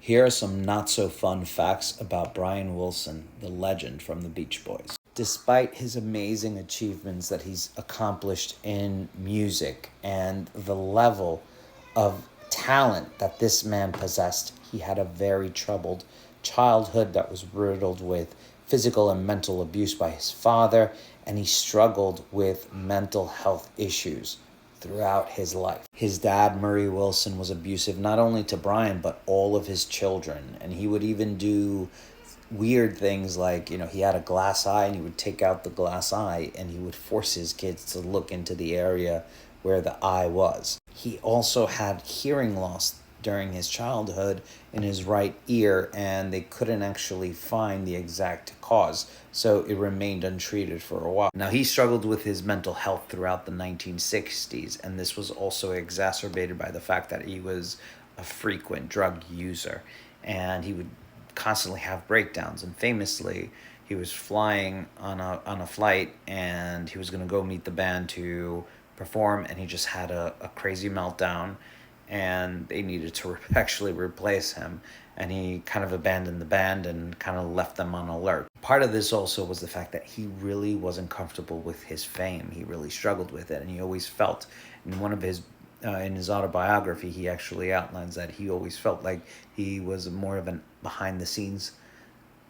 Here are some not so fun facts about Brian Wilson, the legend from the Beach Boys. Despite his amazing achievements that he's accomplished in music and the level of talent that this man possessed, he had a very troubled childhood that was riddled with physical and mental abuse by his father, and he struggled with mental health issues throughout his life. His dad, Murray Wilson, was abusive not only to Brian, but all of his children. And he would even do weird things like, he had a glass eye and he would take out the glass eye and he would force his kids to look into the area where the eye was. He also had hearing loss during his childhood in his right ear, and they couldn't actually find the exact cause, so it remained untreated for a while. Now, he struggled with his mental health throughout the 1960s, and this was also exacerbated by the fact that he was a frequent drug user, and he would constantly have breakdowns. And famously, he was flying on a flight, and he was going to go meet the band to perform, and he just had a crazy meltdown, and they needed to actually replace him, and he kind of abandoned the band and kind of left them on alert. Part of this also was the fact that he really wasn't comfortable with his fame. He really struggled with it, and he always felt, in his autobiography, he actually outlines that he always felt like he was more of an behind the scenes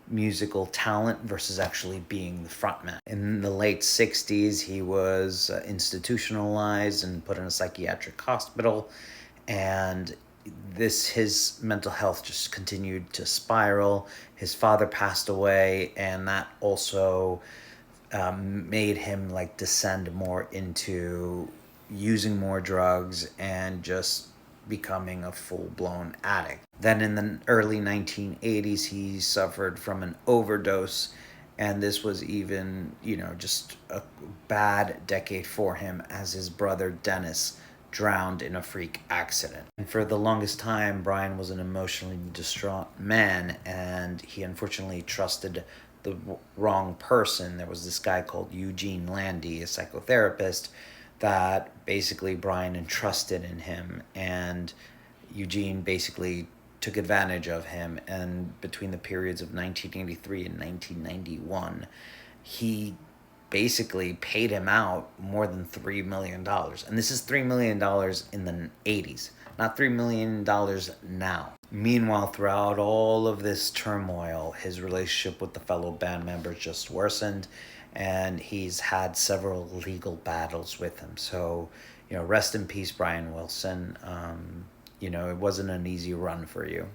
musical talent versus actually being the frontman. In the late 60s, he was institutionalized and put in a psychiatric hospital, and his mental health just continued to spiral. His father passed away, and that also made him descend more into using more drugs and just becoming a full-blown addict. Then in the early 1980s, he suffered from an overdose, and this was even, just a bad decade for him, as his brother Dennis drowned in a freak accident. And for the longest time, Brian was an emotionally distraught man, and he unfortunately trusted the wrong person. There was this guy called Eugene Landy, a psychotherapist, that basically Brian entrusted in him, and Eugene basically took advantage of him. And between the periods of 1983 and 1991, he basically paid him out more than $3 million. And this is $3 million in the 80s, not $3 million now. Meanwhile, throughout all of this turmoil, his relationship with the fellow band members just worsened, and he's had several legal battles with him. So, rest in peace, Brian Wilson. It wasn't an easy run for you.